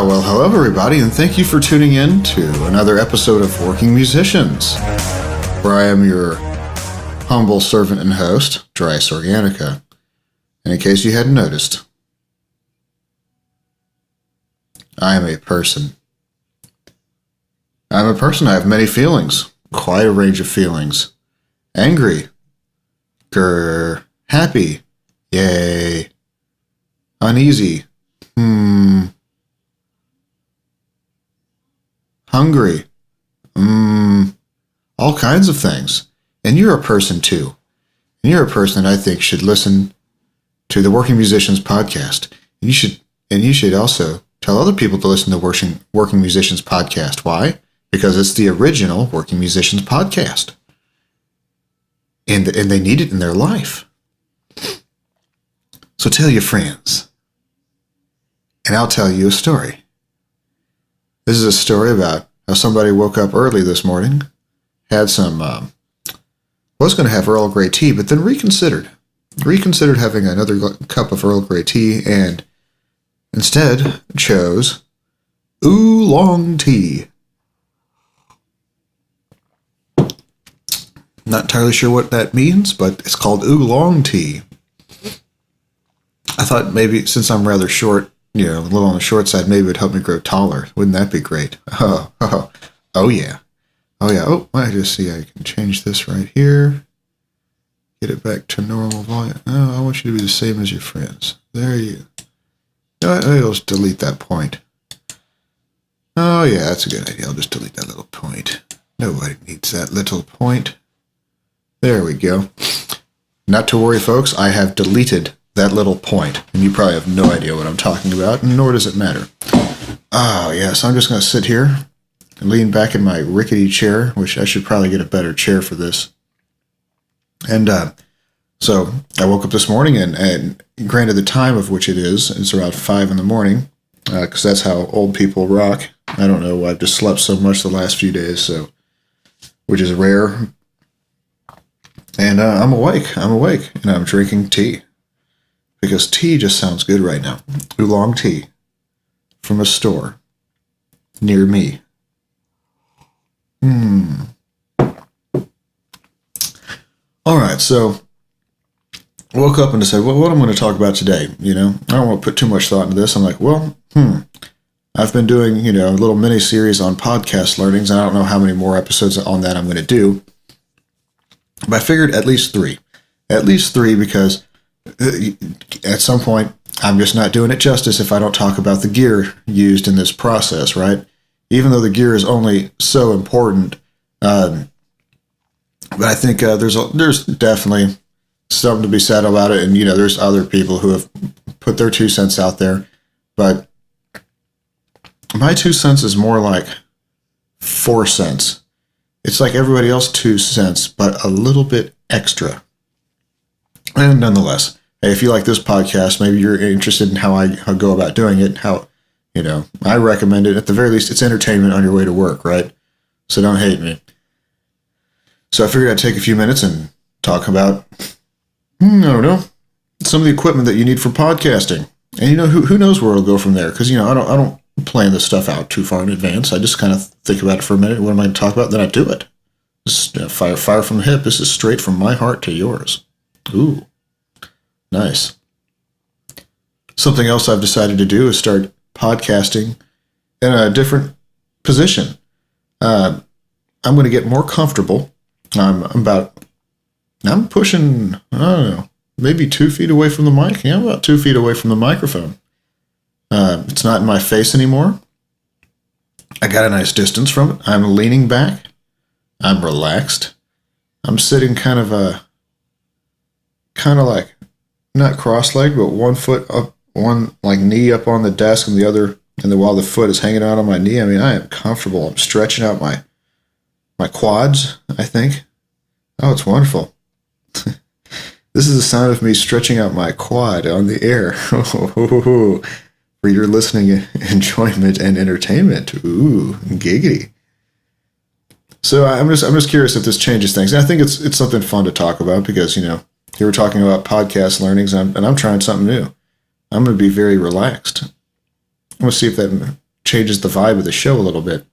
Well, hello everybody, and thank you for tuning in to another episode of Working Musicians, where I am your humble servant and host, Dris Organica. And in case you hadn't noticed, I am a person. I'm a person. I have many feelings, quite a range of feelings. Angry, grr, happy, yay, uneasy, hungry, all kinds of things. And you're a person too. And you're a person that I think should listen to the Working Musicians podcast. And you should also tell other people to listen to Working Musicians podcast. Why? Because it's the original Working Musicians podcast. And they need it in their life. So tell your friends. And I'll tell you a story. This is a story about how somebody woke up early this morning, had some, was going to have Earl Grey tea, but then reconsidered having another cup of Earl Grey tea, and instead chose oolong tea. Not entirely sure what that means, but it's called oolong tea. I thought maybe since I'm rather short, a little on the short side, maybe it would help me grow taller. Wouldn't that be great? Oh yeah. Oh, I just see I can change this right here. Get it back to normal volume. Oh, I want you to be the same as your friends. There you go. I'll just delete that point. Oh yeah, that's a good idea. I'll just delete that little point. Nobody needs that little point. There we go. Not to worry, folks. I have deleted that little point, and you probably have no idea what I'm talking about, nor does it matter. Oh, yeah, so I'm just going to sit here and lean back in my rickety chair, which I should probably get a better chair for this. And so I woke up this morning, and granted the time of which it is, it's around 5 in the morning, because that's how old people rock. I don't know, I've just slept so much the last few days, which is rare. And I'm awake, and I'm drinking tea. Because tea just sounds good right now. Oolong tea from a store near me. All right, so I woke up and decided, well, what I'm going to talk about today, I don't want to put too much thought into this. I'm like, I've been doing, a little mini series on podcast learnings, and I don't know how many more episodes on that I'm going to do. But I figured at least 3. At least 3 because at some point, I'm just not doing it justice if I don't talk about the gear used in this process, right? Even though the gear is only so important, but I think there's definitely something to be said about it, and there's other people who have put their 2 cents out there, but my 2 cents is more like 4 cents. It's like everybody else 2 cents, but a little bit extra. And nonetheless, hey, if you like this podcast, maybe you're interested in how I go about doing it, I recommend it. At the very least, it's entertainment on your way to work, right? So don't hate me. So I figured I'd take a few minutes and talk about, I don't know, some of the equipment that you need for podcasting. And who knows where it'll go from there? Because, I don't plan this stuff out too far in advance. I just kind of think about it for a minute. What am I going to talk about? Then I do it. Just fire from the hip. This is straight from my heart to yours. Ooh, nice. Something else I've decided to do is start podcasting in a different position. I'm going to get more comfortable. I'm pushing, I don't know, maybe 2 feet away from the mic. Yeah, I'm about 2 feet away from the microphone. It's not in my face anymore. I got a nice distance from it. I'm leaning back. I'm relaxed. I'm sitting kind of like, not cross-legged, but 1 foot up, one like knee up on the desk and the other, while the foot is hanging out on my knee. I mean, I am comfortable. I'm stretching out my quads, I think. Oh, it's wonderful. This is the sound of me stretching out my quad on the air. For your listening enjoyment and entertainment. Ooh, giggity. So I'm just curious if this changes things. And I think it's something fun to talk about because, you were talking about podcast learnings and I'm trying something new. I'm going to be very relaxed. I'm going to see if that changes the vibe of the show a little bit.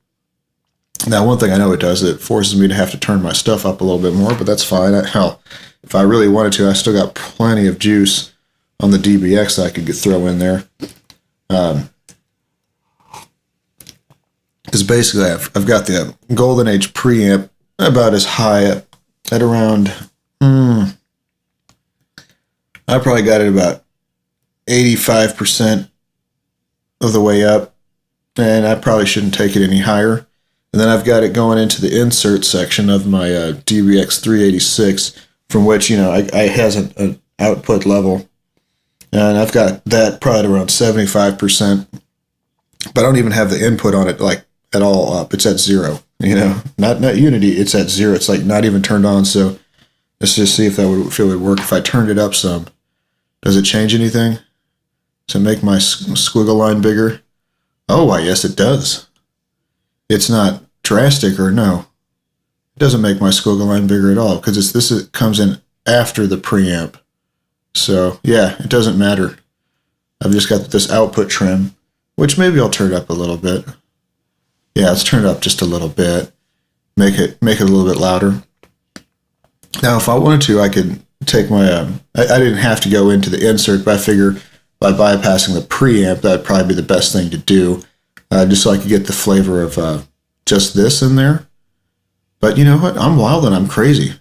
Now, one thing I know it does, it forces me to have to turn my stuff up a little bit more, but that's fine. Hell, if I really wanted to, I still got plenty of juice on the DBX that I could throw in there. Because basically, I've got the Golden Age preamp about as high at around, I probably got it about 85% of the way up, and I probably shouldn't take it any higher. And then I've got it going into the insert section of my DBX 386, from which, I has an output level. And I've got that probably around 75%. But I don't even have the input on it, like, at all up. It's at 0, Not Unity, it's at 0. It's, like, not even turned on. So let's just see if it would work. If I turned it up some, does it change anything? Does it make my squiggle line bigger? Oh, why, yes, it does. It's not drastic, or no. It doesn't make my squiggle line bigger at all, because this comes in after the preamp. So, yeah, it doesn't matter. I've just got this output trim, which maybe I'll turn up a little bit. Yeah, let's turn it up just a little bit. Make it a little bit louder. Now, if I wanted to, I could take my... I didn't have to go into the insert, but I figure by bypassing the preamp, that'd probably be the best thing to do. Just so I could get the flavor of just this in there. But you know what? I'm wild and I'm crazy.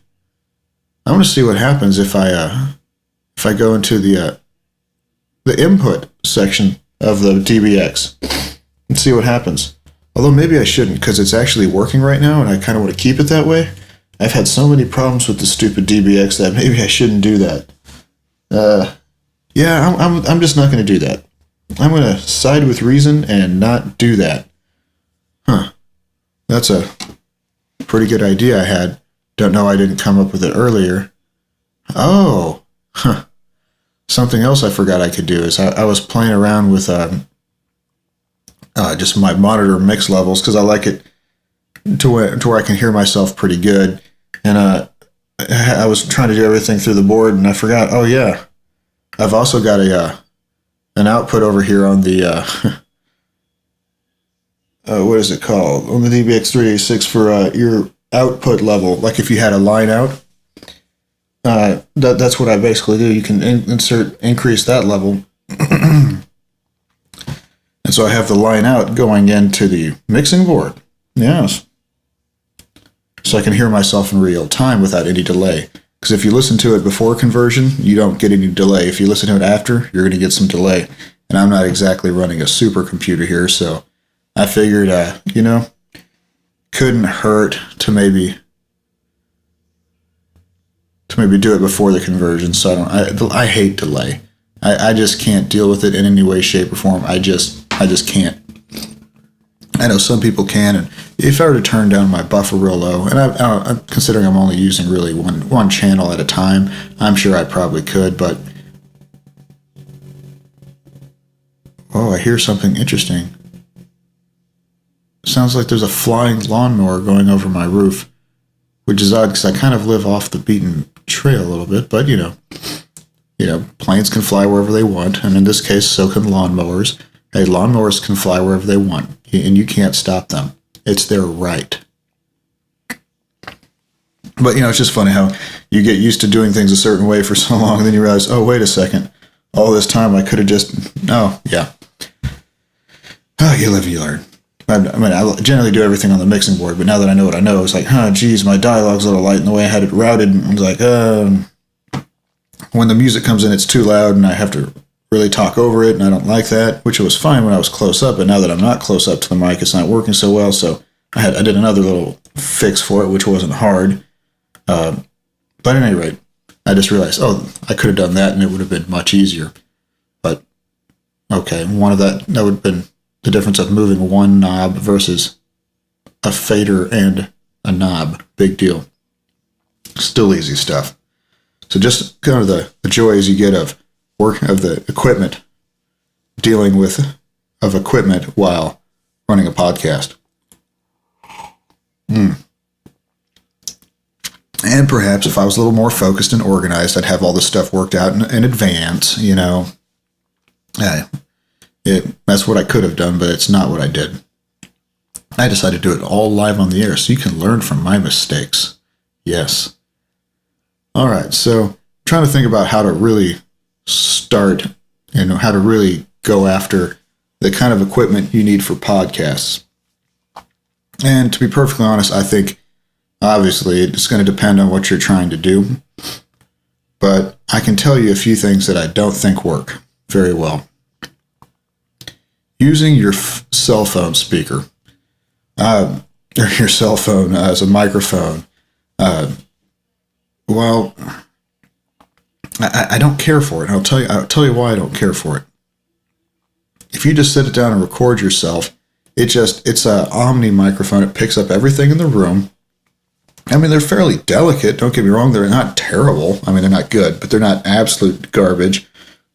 I want to see what happens if I go into the input section of the DBX and see what happens. Although maybe I shouldn't, because it's actually working right now, and I kind of want to keep it that way. I've had so many problems with the stupid DBX that maybe I shouldn't do that. Yeah, I'm just not going to do that. I'm going to side with reason and not do that. Huh. That's a pretty good idea I had. Don't know I didn't come up with it earlier. Oh. Huh. Something else I forgot I could do is I was playing around with just my monitor mix levels, because I like it to where I can hear myself pretty good. And I was trying to do everything through the board, and I forgot, oh yeah, I've also got an output over here on the, what is it called? On the DBX 386 for your output level. Like if you had a line out, that's what I basically do. You can increase that level. And so I have the line out going into the mixing board. Yes. So I can hear myself in real time without any delay. Because if you listen to it before conversion, you don't get any delay. If you listen to it after, you're going to get some delay. And I'm not exactly running a supercomputer here, so I figured, couldn't hurt to maybe do it before the conversion. So I hate delay. I just can't deal with it in any way, shape, or form. I just can't. I know some people can, and if I were to turn down my buffer real low, and I'm considering I'm only using really one channel at a time, I'm sure I probably could, but oh, I hear something interesting. Sounds like there's a flying lawnmower going over my roof, which is odd because I kind of live off the beaten trail a little bit, but planes can fly wherever they want, and in this case, so can lawnmowers. Hey, lawnmowers can fly wherever they want, and you can't stop them. It's their right. But, it's just funny how you get used to doing things a certain way for so long, and then you realize, oh, wait a second. All this time I could have just... Oh, yeah. Oh, you live, you learn. I generally do everything on the mixing board, but now that I know what I know, it's like, geez, my dialogue's a little light in the way I had it routed. And I was like, when the music comes in, it's too loud, and I have to really talk over it, and I don't like that, which was fine when I was close up, but now that I'm not close up to the mic, it's not working so well, so I did another little fix for it, which wasn't hard. But at any rate, I just realized, I could have done that, and it would have been much easier. But, okay, that would have been the difference of moving one knob versus a fader and a knob. Big deal. Still easy stuff. So just kind of the joys you get of the equipment, dealing with equipment while running a podcast. And perhaps if I was a little more focused and organized, I'd have all this stuff worked out in advance, That's what I could have done, but it's not what I did. I decided to do it all live on the air so you can learn from my mistakes. Yes. All right, so I'm trying to think about how to really start and how to really go after the kind of equipment you need for podcasts. And to be perfectly honest, I think obviously it's going to depend on what you're trying to do. But I can tell you a few things that I don't think work very well. Using your cell phone speaker, or your cell phone as a microphone, well, I don't care for it. I'll tell you why I don't care for it. If you just sit it down and record yourself, it's a Omni microphone. It picks up everything in the room. I mean, they're fairly delicate. Don't get me wrong. They're not terrible. I mean, they're not good, but they're not absolute garbage.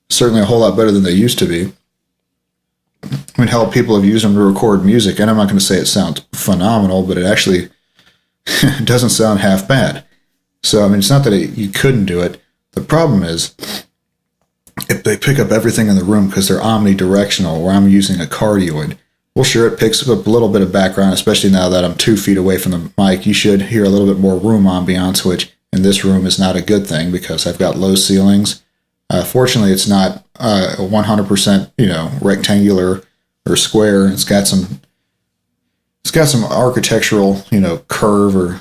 Certainly a whole lot better than they used to be. I mean, hell, people have used them to record music, and I'm not going to say it sounds phenomenal, but it actually doesn't sound half bad. So, I mean, it's not that you couldn't do it. The problem is if they pick up everything in the room because they're omnidirectional, where I'm using a cardioid. Well, sure, it picks up a little bit of background, especially now that I'm 2 feet away from the mic. You should hear a little bit more room ambiance, which in this room is not a good thing because I've got low ceilings. Fortunately, it's not 100%, rectangular or square. It's got some architectural, curve or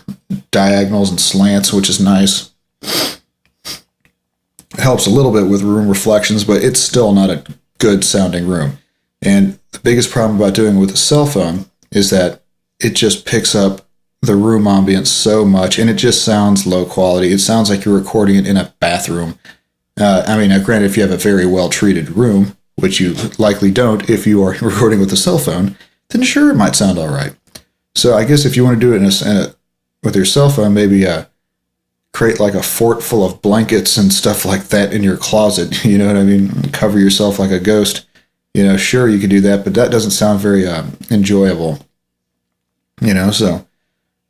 diagonals and slants, which is nice. It helps a little bit with room reflections, but it's still not a good sounding room. And the biggest problem about doing it with a cell phone is that it just picks up the room ambience so much, and it just sounds low quality. It sounds like you're recording it in a bathroom. Granted, if you have a very well-treated room, which you likely don't if you are recording with a cell phone, then sure, it might sound all right. So I guess if you want to do it with your cell phone, maybe create like a fort full of blankets and stuff like that in your closet. You know what I mean? Cover yourself like a ghost. Sure, you could do that, but that doesn't sound very enjoyable. But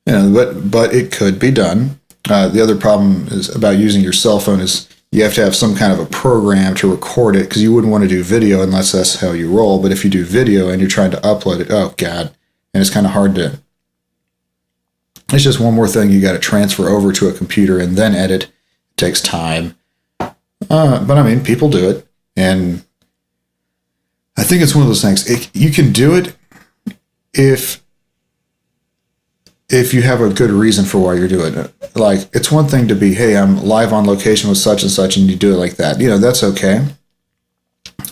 it could be done. The other problem is about using your cell phone is you have to have some kind of a program to record it because you wouldn't want to do video unless that's how you roll. But if you do video and you're trying to upload it, oh God, and it's kind of hard to. It's just one more thing you got to transfer over to a computer and then edit. It takes time. But I mean, people do it, and I think it's one of those things. You can do it if you have a good reason for why you're doing it. Like, it's one thing to be, hey, I'm live on location with such and such, and you do it like that. That's okay.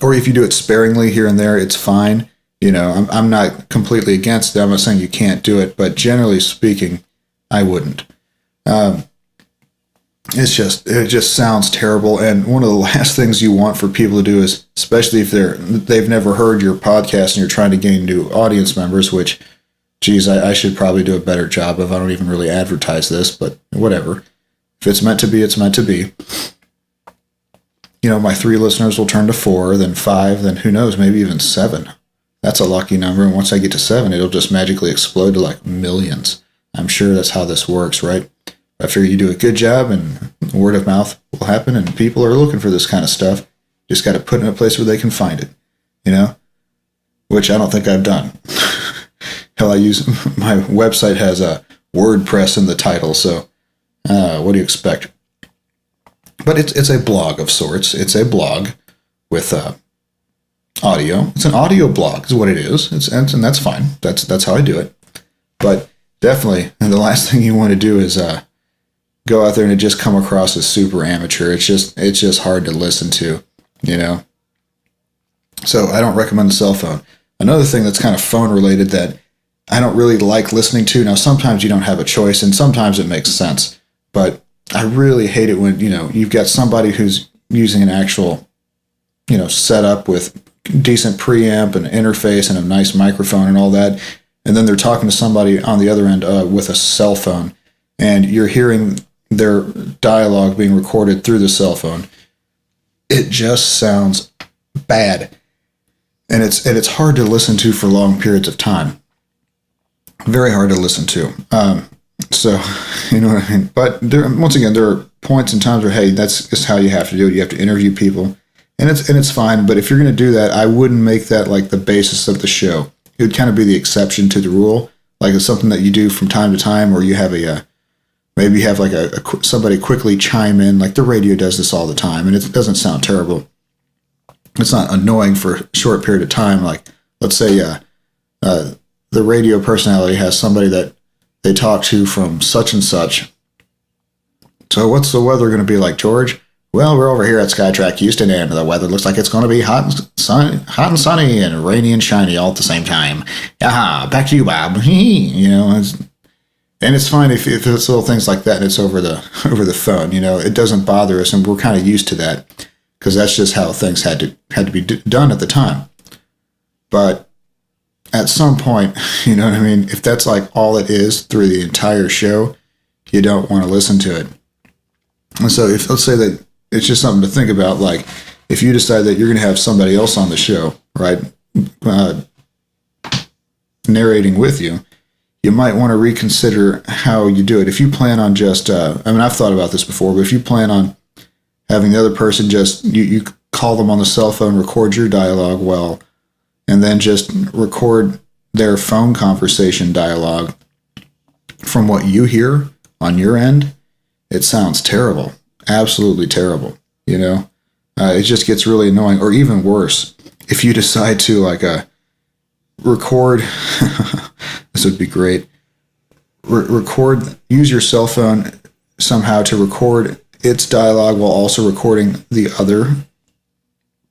Or if you do it sparingly here and there, it's fine. I'm not completely against it. I'm not saying you can't do it, but generally speaking, I wouldn't. It just sounds terrible. And one of the last things you want for people to do is, especially if they've never heard your podcast and you're trying to gain new audience members, which, geez, I should probably do a better job of. I don't even really advertise this, but whatever. If it's meant to be, it's meant to be. My 3 listeners will turn to 4, then 5, then who knows, maybe even 7. That's a lucky number. And once I get to 7, it'll just magically explode to like millions. I'm sure that's how this works, right? I figure you do a good job and word of mouth will happen and people are looking for this kind of stuff. Just got to put it in a place where they can find it, which I don't think I've done. Hell, my website has a WordPress in the title, so what do you expect? But it's a blog of sorts. It's a blog with audio. It's an audio blog is what it is. And that's fine. That's how I do it. But definitely, and the last thing you want to do is go out there and it just come across as super amateur. It's just hard to listen to, So I don't recommend the cell phone. Another thing that's kind of phone related that I don't really like listening to. Now, sometimes you don't have a choice, and sometimes it makes sense. But I really hate it when, you've got somebody who's using an actual, setup with decent preamp and interface and a nice microphone and all that. And then they're talking to somebody on the other end with a cell phone. And you're hearing their dialogue being recorded through the cell phone. It just sounds bad. And it's hard to listen to for long periods of time. Very hard to listen to. So, you know what I mean? But once again, there are points and times where, hey, that's just how you have to do it. You have to interview people. and it's fine. But if you're going to do that, I wouldn't make that like the basis of the show. It would kind of be the exception to the rule. Like it's something that you do from time to time, or you have maybe you have like somebody quickly chime in. Like the radio does this all the time, and it doesn't sound terrible. It's not annoying for a short period of time. Like let's say the radio personality has somebody that they talk to from such and such. So what's the weather going to be like, George? Well, we're over here at Skytrack Houston, and the weather looks like it's going to be hot and sunny and rainy and shiny all at the same time. Aha, back to you, Bob. You know, and it's fine if it's little things like that and it's over the phone. You know, it doesn't bother us, and we're kind of used to that because that's just how things had to be done at the time. But at some point, you know what I mean? If that's like all it is through the entire show, you don't want to listen to it. And so if let's say that it's just something to think about, like if you decide that you're going to have somebody else on the show, right, narrating with you, you might want to reconsider how you do it. If you plan on just, I've thought about this before, but if you plan on having the other person just, you call them on the cell phone, record your dialogue well, and then just record their phone conversation dialogue from what you hear on your end, it sounds terrible. Absolutely terrible. You know, it just gets really annoying. Or even worse, if you decide to record, this would be great. Record, use your cell phone somehow to record its dialogue while also recording the other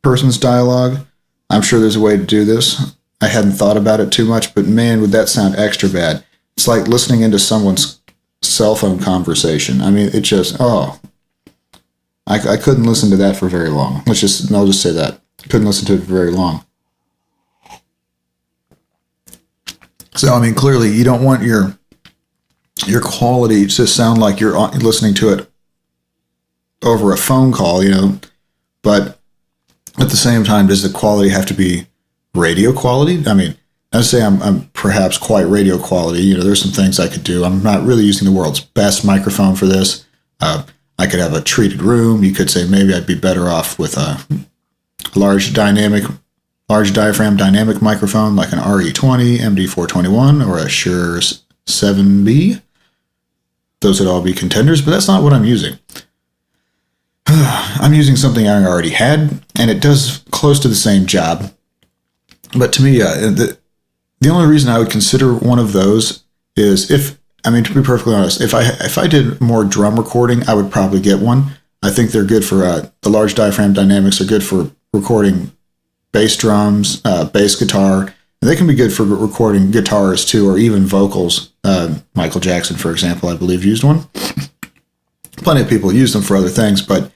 person's dialogue. I'm sure there's a way to do this. I hadn't thought about it too much, but man, would that sound extra bad. It's like listening into someone's cell phone conversation. I mean, it just, I couldn't listen to that for very long. I'll just say that. I couldn't listen to it for very long. So, I mean, clearly you don't want your quality to sound like you're listening to it over a phone call, you know, but at the same time, does the quality have to be radio quality? I mean, I'd say I'm perhaps quite radio quality. You know, there's some things I could do. I'm not really using the world's best microphone for this. I could have a treated room. You could say maybe I'd be better off with a large diaphragm dynamic microphone like an RE20, MD421, or a Shure 7B. Those would all be contenders, but that's not what I'm using. I'm using something I already had, and it does close to the same job. But to me, the only reason I would consider one of those is to be perfectly honest, if I did more drum recording, I would probably get one. I think they're good for, the large diaphragm dynamics are good for recording bass drums, bass guitar, and they can be good for recording guitars too, or even vocals. Michael Jackson, for example, I believe used one. Plenty of people use them for other things, but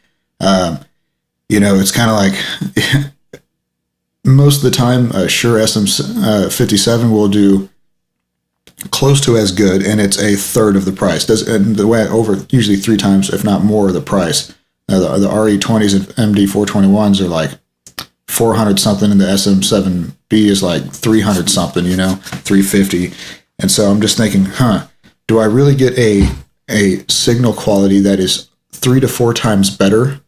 you know, it's kind of like most of the time, Shure SM57 will do close to as good, and it's a third of the price. And the way over usually 3 times, if not more, the price. The RE20s and MD421s are like 400 something, and the SM7B is like 300 something. You know, 350. And so I'm just thinking, do I really get a signal quality that is 3 to 4 times better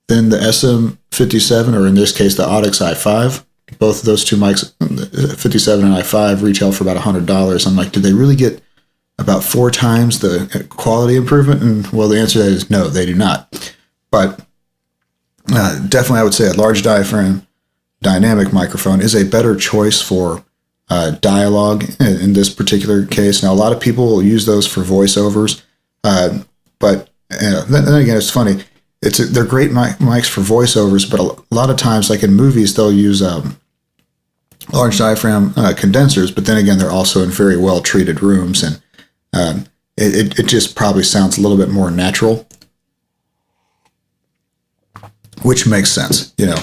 than the SM57, or in this case, the Audix i5? Both of those two mics, 57 and i5, retail for about $100. I'm like, do they really get about 4 times the quality improvement? And well, the answer to that is no, they do not. But definitely, I would say a large diaphragm dynamic microphone is a better choice for dialogue in this particular case. Now, a lot of people will use those for voiceovers, but then again, it's funny. They're great mics for voiceovers, but a lot of times, like in movies, they'll use large diaphragm condensers, but then again, they're also in very well treated rooms, and it just probably sounds a little bit more natural, which makes sense. You know,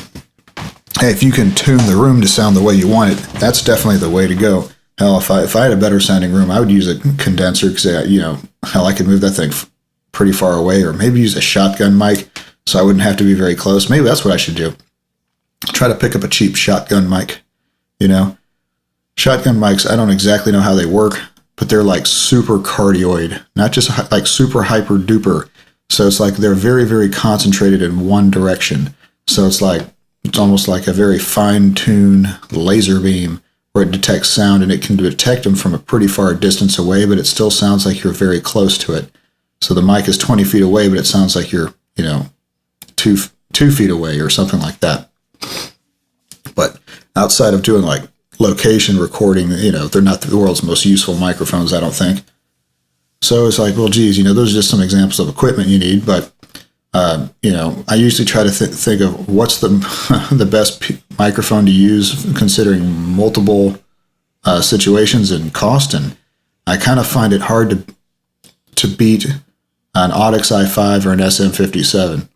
hey, if you can tune the room to sound the way you want it, that's definitely the way to go. Hell, if I had a better sounding room, I would use a condenser because I could move that thing pretty far away, or maybe use a shotgun mic so I wouldn't have to be very close. Maybe that's what I should do. Try to pick up a cheap shotgun mic. You know, shotgun mics, I don't exactly know how they work, but they're like super cardioid, not just like super hyper duper. So it's like they're very, very concentrated in one direction. So it's like It's almost like a very fine-tuned laser beam where it detects sound, and it can detect them from a pretty far distance away, but it still sounds like you're very close to it. So the mic is 20 feet away, but it sounds like you're, 2 feet away or something like that. But outside of doing like location recording, they're not the world's most useful microphones, I don't think. So it's like, well, geez, those are just some examples of equipment you need. But, I usually try to think of what's the best microphone to use considering multiple situations and cost. And I kind of find it hard to beat an Audix i5 or an SM57.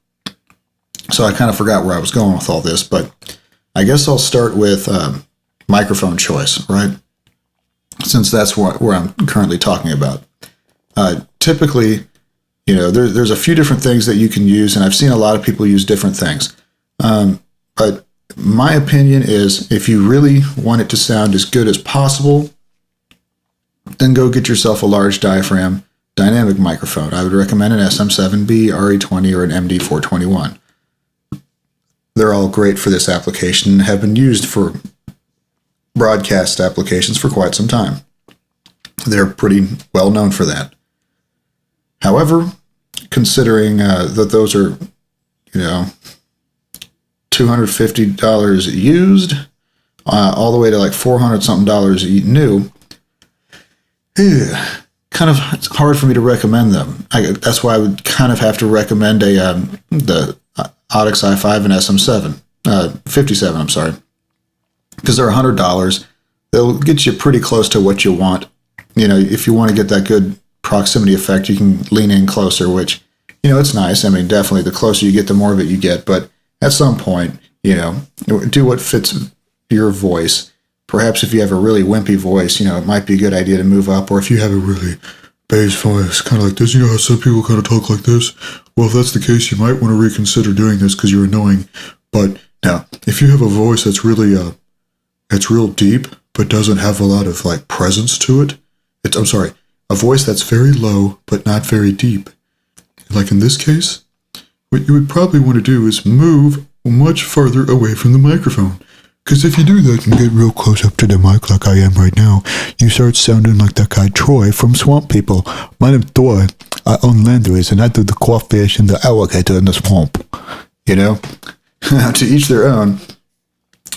So I kind of forgot where I was going with all this, but I guess I'll start with microphone choice, right? Since that's where I'm currently talking about. Typically, there's a few different things that you can use, and I've seen a lot of people use different things. But my opinion is if you really want it to sound as good as possible, then go get yourself a large diaphragm dynamic microphone. I would recommend an SM7B, RE20, or an MD421. They're all great for this application and have been used for broadcast applications for quite some time. They're pretty well known for that. However, considering that those are, $250 used, all the way to like $400 something new, kind of it's hard for me to recommend them. That's why I would kind of have to recommend the Audix i5 and SM7, 57, I'm sorry, because they're $100. They'll get you pretty close to what you want. If you want to get that good proximity effect, you can lean in closer, which, it's nice. I mean, definitely the closer you get, the more of it you get. But at some point, do what fits your voice. Perhaps if you have a really wimpy voice, it might be a good idea to move up. Or if you have a really bass voice, kind of like this, how some people kind of talk like this? Well, if that's the case, you might want to reconsider doing this because you're annoying. But now, if you have a voice that's really, it's real deep, but doesn't have a lot of like presence to it, a voice that's very low, but not very deep. Like in this case, what you would probably want to do is move much farther away from the microphone. Because if you do that and get real close up to the mic like I am right now, you start sounding like that guy Troy from Swamp People. My name's Troy. I own Landry's and I do the crawfish and the alligator in the swamp. To each their own.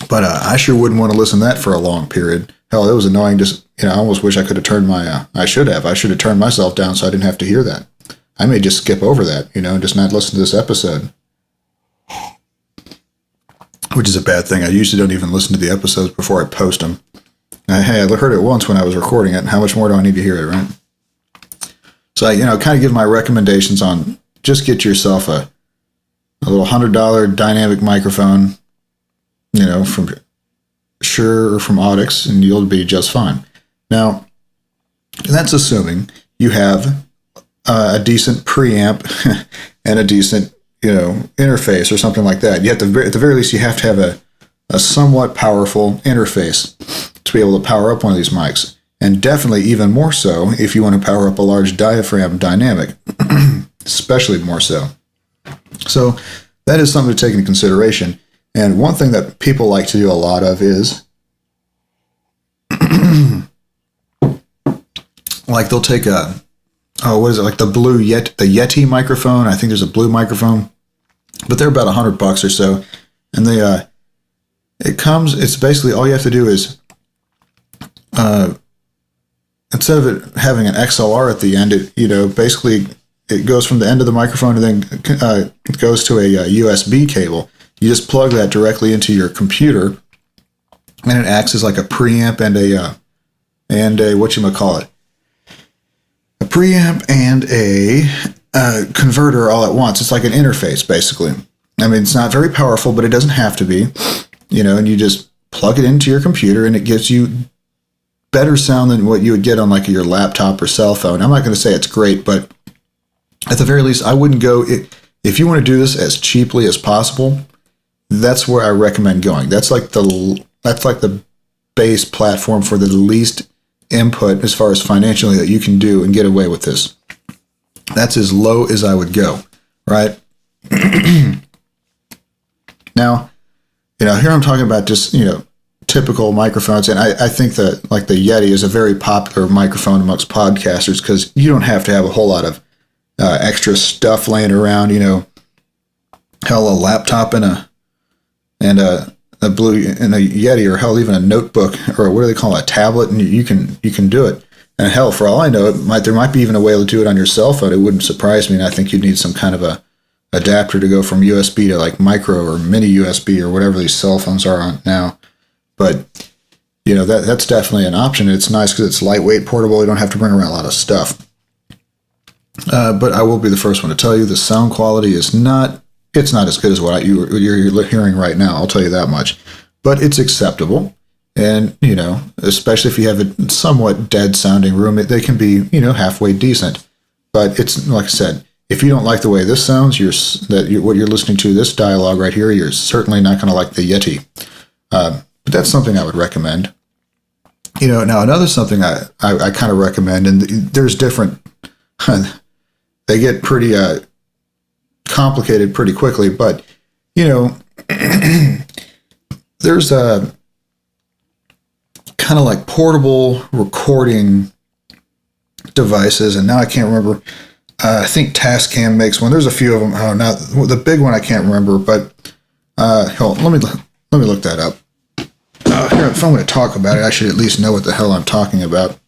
But I sure wouldn't want to listen to that for a long period. Hell, it was annoying. Just I almost wish I could have turned my. I should have turned myself down so I didn't have to hear that. I may just skip over that, and just not listen to this episode, which is a bad thing. I usually don't even listen to the episodes before I post them. Hey, I heard it once when I was recording it. How much more do I need to hear it, right? So I, kind of give my recommendations on just get yourself a little $100 dynamic microphone, from Shure or from Audix, and you'll be just fine. Now, that's assuming you have a decent preamp and a decent, interface or something like that. You have to, at the very least, you have to have a somewhat powerful interface to be able to power up one of these mics. And definitely even more so if you want to power up a large diaphragm dynamic, especially more so. So that is something to take into consideration. And one thing that people like to do a lot of is like they'll take like the Yeti microphone. I think there's a blue microphone, but they're about $100 or so. And it's basically all you have to do is, instead of it having an XLR at the end, basically it goes from the end of the microphone and then it goes to a USB cable. You just plug that directly into your computer, and it acts as like a preamp and a whatchamacallit, a preamp and a converter all at once. It's like an interface, basically. I mean, it's not very powerful, but it doesn't have to be, and you just plug it into your computer, and it gives you better sound than what you would get on like your laptop or cell phone. I'm not going to say it's great, but at the very least, I wouldn't go, if you want to do this as cheaply as possible, that's where I recommend going. That's like the base platform for the least input as far as financially that you can do and get away with this. That's as low as I would go, right? Now, here I'm talking about just, typical microphones. And I think that like the Yeti is a very popular microphone amongst podcasters because you don't have to have a whole lot of extra stuff laying around, hell, a laptop and a Yeti, or hell, even a notebook, or what do they call it, a tablet, and you can do it. And hell, for all I know, there might be even a way to do it on your cell phone. It wouldn't surprise me. And I think you'd need some kind of a adapter to go from USB to like micro or mini USB or whatever these cell phones are on now. But that's definitely an option. It's nice because it's lightweight, portable. You don't have to bring around a lot of stuff. But I will be the first one to tell you the sound quality is not. It's not as good as what you're hearing right now. I'll tell you that much. But it's acceptable. And, especially if you have a somewhat dead sounding room, they can be, halfway decent. But it's, like I said, if you don't like the way this sounds, what you're listening to, this dialogue right here, you're certainly not going to like the Yeti. But that's something I would recommend. Now another something I kind of recommend, and there's different, they get pretty complicated pretty quickly, but, there's a kind of like portable recording devices, and now I can't remember. I think Tascam makes one. There's a few of them. Oh, now the big one I can't remember, but let me look that up. Here, if I'm going to talk about it, I should at least know what the hell I'm talking about.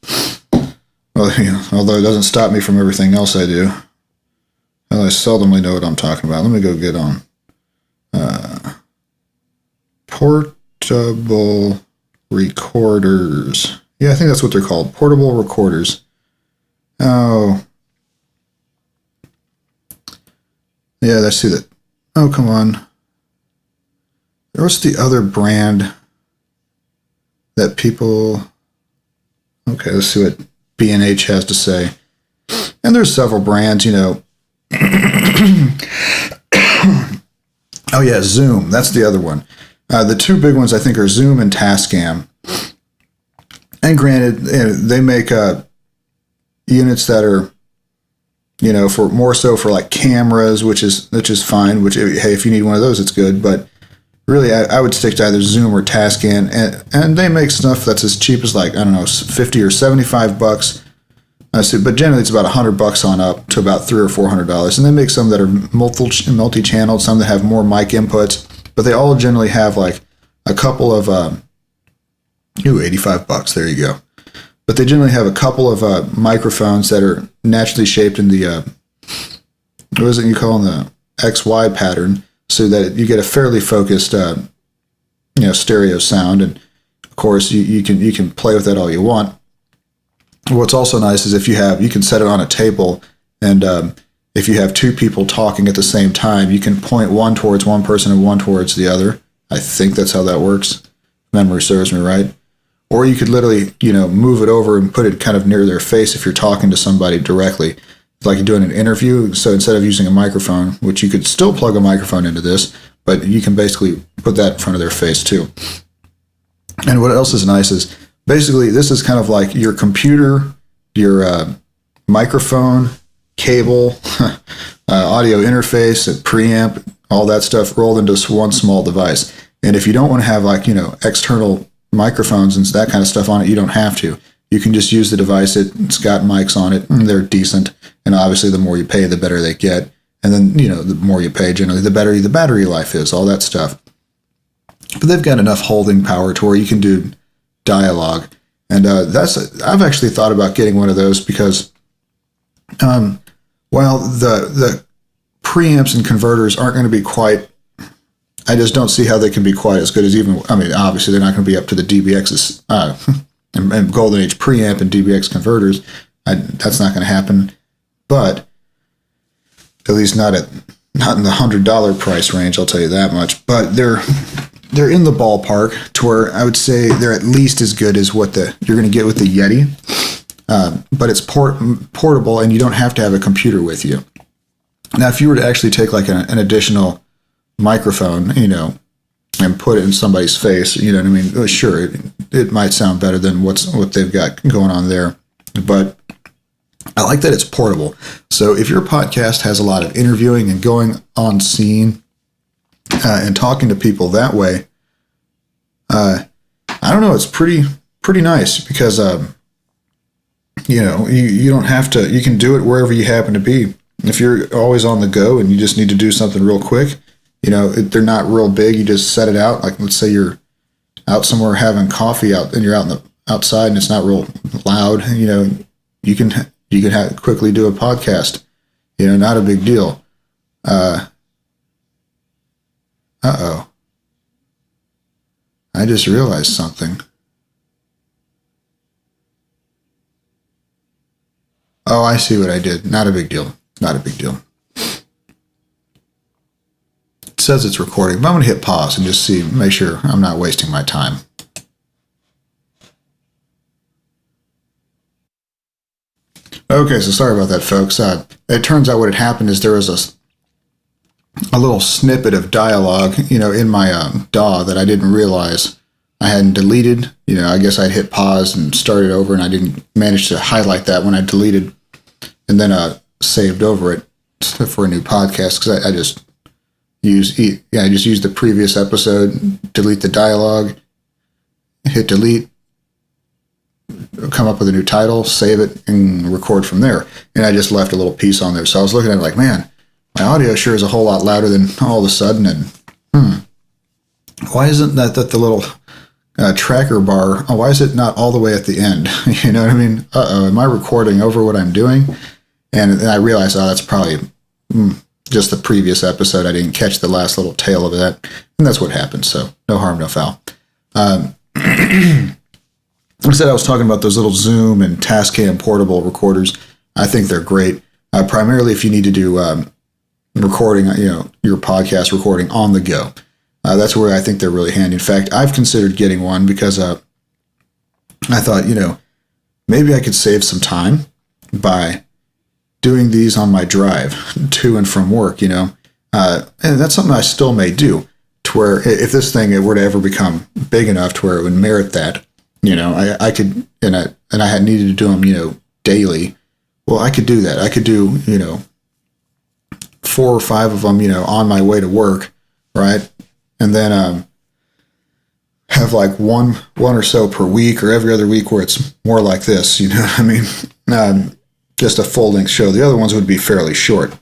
Well, although it doesn't stop me from everything else I do. Well, I seldomly know what I'm talking about. Let me go get on portable recorders. Yeah, I think that's what they're called. Portable recorders. Oh. Yeah, let's see that. Oh, come on. What's the other brand that people... Okay, let's see what B&H has to say. And there's several brands, Oh, yeah, Zoom. That's the other one. The two big ones, I think, are Zoom and Tascam. And granted, they make units that are, for more so for like cameras, which is fine. Which, hey, if you need one of those, it's good. But really, I would stick to either Zoom or Tascam, and they make stuff that's as cheap as like, I don't know, $50 or $75. But generally, it's about $100 on up to about $300 or $400. And they make some that are multi-channeled, some that have more mic inputs, but they all generally have like a couple of $85. There you go. But they generally have a couple of microphones that are naturally shaped in the what is it you call the XY pattern, so that you get a fairly focused stereo sound. And of course, you can play with that all you want. What's also nice is you can set it on a table, and if you have two people talking at the same time, you can point one towards one person and one towards the other. I think that's how that works. Memory serves me right. Or you could literally, move it over and put it kind of near their face if you're talking to somebody directly, like you're doing an interview. So instead of using a microphone, which you could still plug a microphone into this, but you can basically put that in front of their face too. And what else is nice is, basically, this is kind of like your computer, your microphone, cable, audio interface, a preamp, all that stuff rolled into one small device. And if you don't want to have external microphones and that kind of stuff on it, you don't have to. You can just use the device. It's got mics on it, and they're decent. And obviously, the more you pay, the better they get. And then, the more you pay, generally, the better the battery life is, all that stuff. But they've got enough holding power to where you can do dialogue. And I've actually thought about getting one of those because while the preamps and converters aren't going to be quite, I just don't see how they can be quite as good as obviously they're not going to be up to the DBX's and Golden Age preamp and DBX converters. That's not going to happen. But at least not in the $100 price range, I'll tell you that much. But they're in the ballpark to where I would say they're at least as good as what you're going to get with the Yeti. But it's portable, and you don't have to have a computer with you. Now, if you were to actually take like an additional microphone, and put it in somebody's face, you know what I mean? Well, sure, it might sound better than what they've got going on there. But I like that it's portable. So if your podcast has a lot of interviewing and going on scene and talking to people that way, I don't know. It's pretty nice because, you don't have to, you can do it wherever you happen to be. If you're always on the go and you just need to do something real quick, they're not real big. You just set it out. Like, let's say you're out somewhere having coffee out and you're out outside and it's not real loud. You can quickly do a podcast, not a big deal. Uh-oh. I just realized something. Oh, I see what I did. Not a big deal. Not a big deal. It says it's recording, but I'm going to hit pause and just make sure I'm not wasting my time. Okay, so sorry about that, folks. It turns out what had happened is there was a little snippet of dialogue, in my DAW that I didn't realize I hadn't deleted. I guess I'd hit pause and started over, and I didn't manage to highlight that when I deleted and then saved over it for a new podcast because I just used the previous episode, delete the dialogue, hit delete, come up with a new title, save it, and record from there. And I just left a little piece on there. So I was looking at it like, man, my audio sure is a whole lot louder than all of a sudden. And why isn't that the little tracker bar? Why is it not all the way at the end? You know what I mean? Am I recording over what I'm doing? And then I realized, that's probably just the previous episode. I didn't catch the last little tail of that. And that's what happened. So no harm, no foul. Instead, I was talking about those little Zoom and Tascam portable recorders. I think they're great. Primarily if you need to do recording, your podcast recording on the go. That's where I think they're really handy. In fact, I've considered getting one because I thought, maybe I could save some time by doing these on my drive to and from work, and that's something I still may do, to where if this thing were to ever become big enough to where it would merit that, I could, and I had needed to do them, daily. Well, I could do that. I could do, 4 or 5 of them, on my way to work, right? And then have like one or so per week or every other week where it's more like this, what I mean? Just a full-length show. The other ones would be fairly short.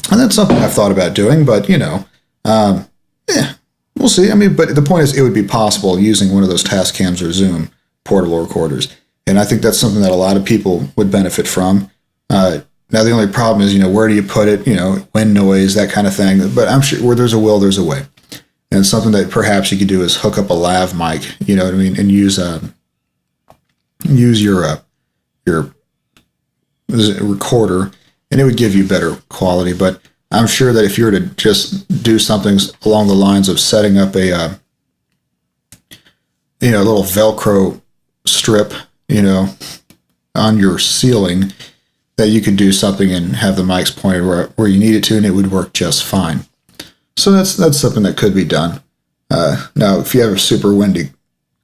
And that's something I've thought about doing, but, we'll see. I mean, but the point is it would be possible using one of those Tascams or Zoom portable recorders. And I think that's something that a lot of people would benefit from. Now, the only problem is, where do you put it? Wind noise, that kind of thing. But I'm sure where there's a will, there's a way. And something that perhaps you could do is hook up a lav mic, you know what I mean, and use your recorder, and it would give you better quality. But I'm sure that if you were to just do something along the lines of setting up a little Velcro strip, on your ceiling, that you could do something and have the mics pointed where you need it to, and it would work just fine. So that's something that could be done. Now, if you have a super windy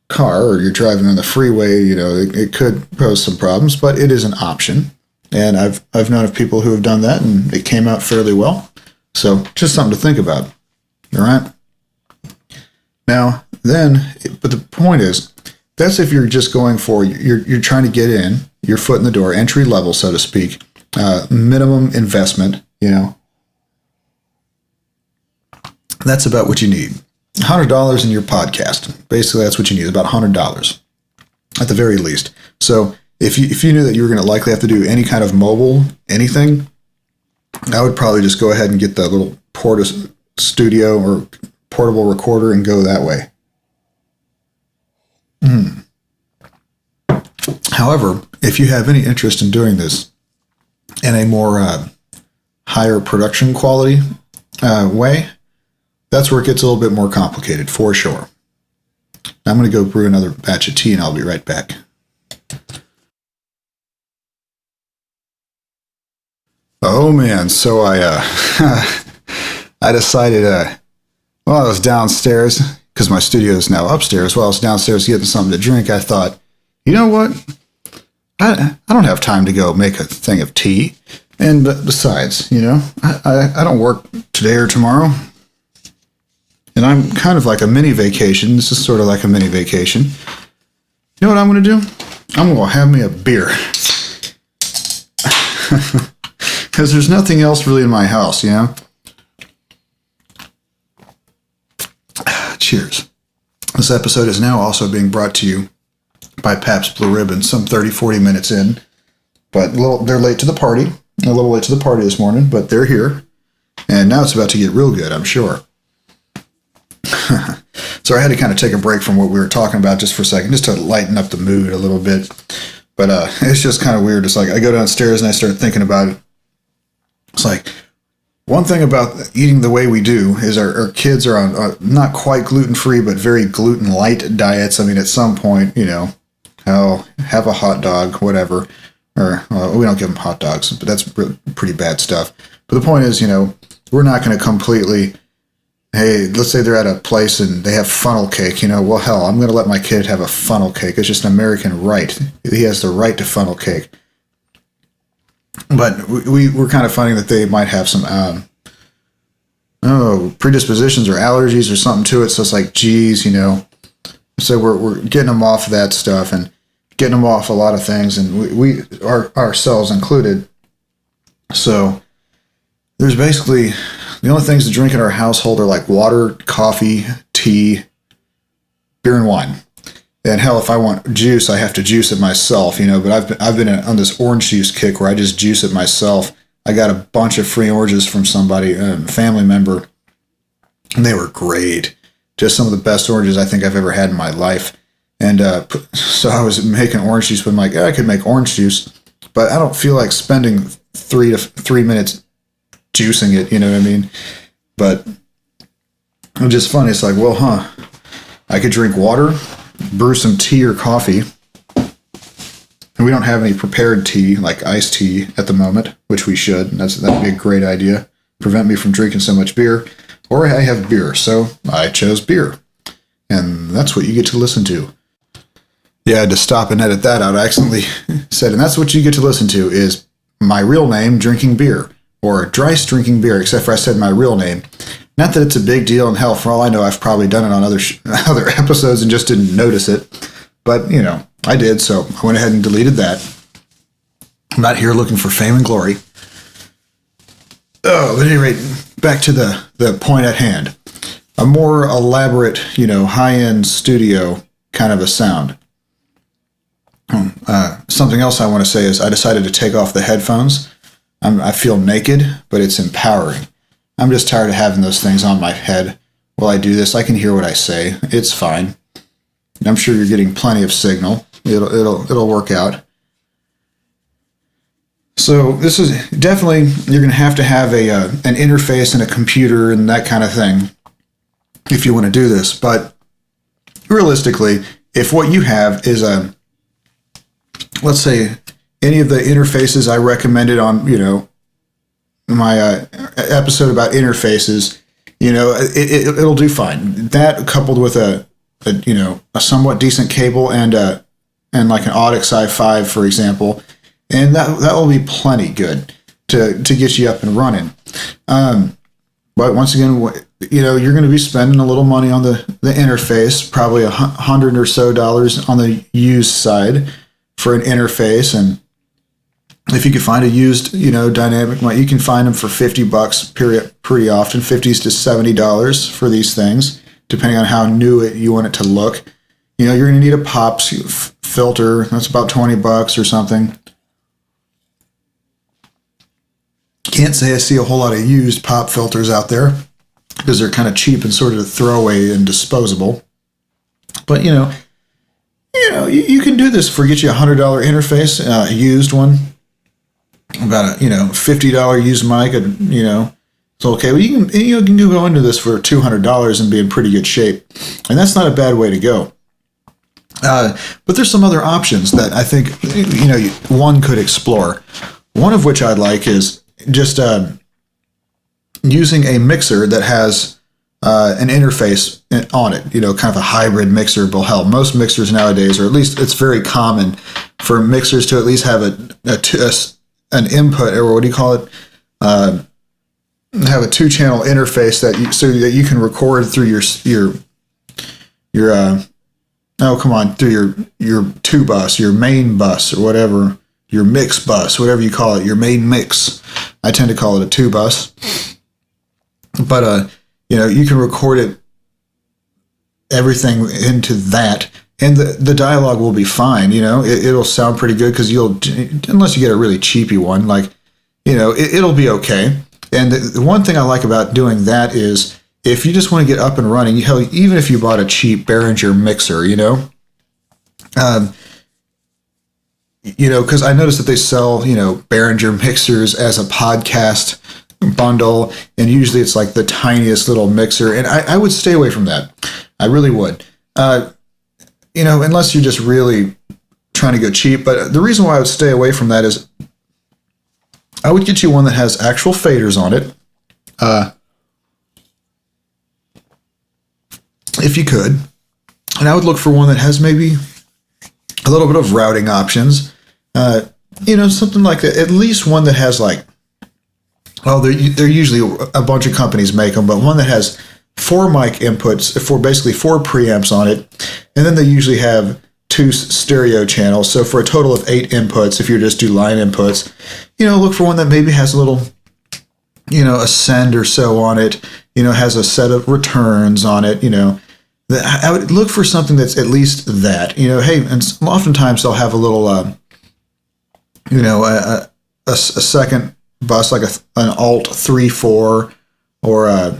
car or you're driving on the freeway, it could pose some problems, but it is an option. And I've known of people who have done that, and it came out fairly well. So just something to think about. All right. Now, but the point is, that's if you're just going for, you're trying to get in, your foot in the door, entry level, so to speak, minimum investment, That's about what you need. $100 in your podcast. Basically, that's what you need, about $100 at the very least. So if you knew that you were going to likely have to do any kind of mobile anything, I would probably just go ahead and get the little Studio or portable recorder and go that way. However, if you have any interest in doing this in a more higher production quality way, that's where it gets a little bit more complicated, for sure. I'm going to go brew another batch of tea, and I'll be right back. Oh, man. So I decided, I was downstairs, because my studio is now upstairs. While I was downstairs getting something to drink, I thought, you know what? I don't have time to go make a thing of tea. And besides, I don't work today or tomorrow. and I'm kind of like a mini vacation. This is sort of like a mini vacation. You know what I'm going to do? I'm going to have me a beer. Because there's nothing else really in my house, you know? Cheers. This episode is now also being brought to you by Pabst Blue Ribbon, some 30, 40 minutes in. But they're late to the party. A little late to the party this morning, but they're here. And now it's about to get real good, I'm sure. So I had to kind of take a break from what we were talking about just for a second, just to lighten up the mood a little bit. But it's just kind of weird. It's like I go downstairs and I start thinking about it. It's like, one thing about eating the way we do is our kids are on not quite gluten-free, but very gluten-light diets. I mean, at some point, you know, hell, have a hot dog, whatever. Or we don't give them hot dogs, but that's pretty bad stuff. But the point is, you know, we're not going to completely, hey, let's say they're at a place and they have funnel cake, you know, well, hell, I'm going to let my kid have a funnel cake. It's just an American right. He has the right to funnel cake. But we're kind of finding that they might have some, predispositions or allergies or something to it. So it's like, geez, you know, so we're getting them off of that stuff and getting them off a lot of things, and we ourselves included. So there's basically, the only things to drink in our household are like water, coffee, tea, beer, and wine. And hell, if I want juice, I have to juice it myself, you know. But I've been on this orange juice kick where I just juice it myself. I got a bunch of free oranges from somebody, a family member, and they were great. Just some of the best oranges I think I've ever had in my life. And so I was making orange juice, but I'm like, yeah, I could make orange juice, but I don't feel like spending 3 minutes juicing it, you know what I mean? But it's just funny. It's like, well, I could drink water, brew some tea or coffee, and we don't have any prepared tea, like iced tea at the moment, which we should. That'd be a great idea. Prevent me from drinking so much beer, or I have beer, so I chose beer. And that's what you get to listen to. Yeah, I had to stop and edit that out. I accidentally said, and that's what you get to listen to is my real name drinking beer, or Dris drinking beer, except for I said my real name. Not that it's a big deal, and hell, for all I know, I've probably done it on other episodes and just didn't notice it. But, you know, I did, so I went ahead and deleted that. I'm not here looking for fame and glory. Oh, but at any rate, back to the point at hand. A more elaborate, you know, high-end studio kind of a sound. Something else I want to say is I decided to take off the headphones. I feel naked, but it's empowering. I'm just tired of having those things on my head. While I do this, I can hear what I say. It's fine. I'm sure you're getting plenty of signal. It'll work out. So this is definitely, you're going to have an interface and a computer and that kind of thing if you want to do this. But realistically, if what you have is let's say any of the interfaces I recommended on, you know, my episode about interfaces, you know, it'll do fine. That coupled with a somewhat decent cable and like an Audix i5, for example, and that will be plenty good to get you up and running. But once again, you know, you're going to be spending a little money on the interface, probably $100 or so on the used side for an interface. And if you can find a used, you know, dynamic mic, you can find them for $50 pretty often, $50 to $70 for these things, depending on how new you want it to look. You know, you're going to need a pops filter. That's about $20 or something. Can't say I see a whole lot of used pop filters out there because they're kind of cheap and sort of throwaway and disposable. But, you you can do this for get you a $100 interface, a used one, about a $50 used mic, it's okay. Well, you can go into this for $200 and be in pretty good shape, and that's not a bad way to go. But there's some other options that I think one could explore. One of which I'd like is just using a mixer that has an interface on it, kind of a hybrid mixer. Well, hell, most mixers nowadays, or at least it's very common for mixers to at least have an input, or what do you call it? have a 2-channel interface so that you can record through through your 2 bus, your main bus, or whatever, your mix bus, whatever you call it, your main mix. I tend to call it a 2 bus, but you can record everything into that, and the dialogue will be fine. It'll sound pretty good because unless you get a really cheapy one, it'll be okay. And the one thing I like about doing that is if you just want to get up and running, even if you bought a cheap Behringer mixer, because I noticed that they sell, Behringer mixers as a podcast bundle, and usually it's like the tiniest little mixer, and I would stay away from that. I really would. Unless you're just really trying to go cheap. But the reason why I would stay away from that is I would get you one that has actual faders on it, if you could. And I would look for one that has maybe a little bit of routing options, something like that. At least one that has they're usually a bunch of companies make them, but one that has 4 mic inputs, basically 4 preamps on it, and then they usually have 2 stereo channels. So for a total of 8 inputs, if you just do line inputs, look for one that maybe has a little, a send or so on it, has a set of returns on it, I would look for something that's at least that, hey, and oftentimes they'll have a little, a second bus, like an alt 3-4, or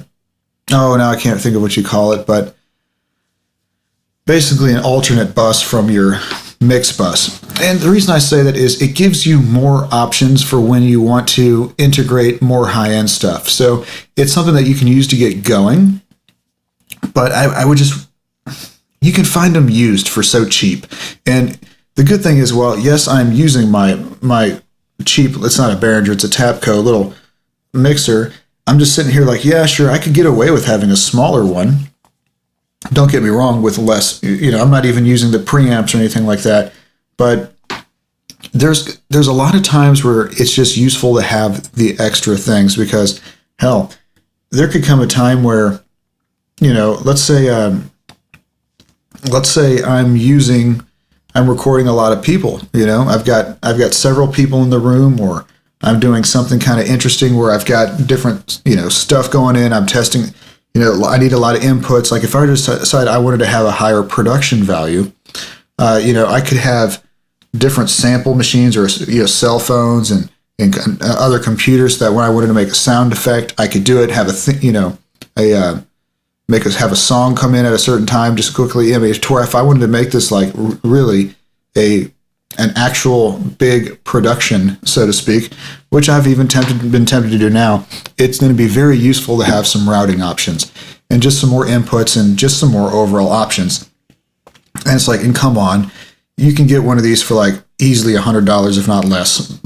now I can't think of what you call it, but basically an alternate bus from your mix bus. And the reason I say that is it gives you more options for when you want to integrate more high-end stuff. So it's something that you can use to get going, but I would you can find them used for so cheap. And the good thing is, well, yes, I'm using my cheap, it's not a Behringer, it's a Tapco little mixer. I'm just sitting here yeah, sure, I could get away with having a smaller one. Don't get me wrong, with less, I'm not even using the preamps or anything like that. But there's a lot of times where it's just useful to have the extra things because, hell, there could come a time where, let's say I'm recording a lot of people, I've got several people in the room, or I'm doing something kind of interesting where I've got different, stuff going in. I'm testing, I need a lot of inputs. Like if I just decide I wanted to have a higher production value, I could have different sample machines or, cell phones and other computers that when I wanted to make a sound effect, I could do it, have have a song come in at a certain time, just quickly. If I wanted to make this really an actual big production, so to speak, which I've even been tempted to do now, it's going to be very useful to have some routing options and just some more inputs and just some more overall options. And it's and come on, you can get one of these for easily $100, if not less,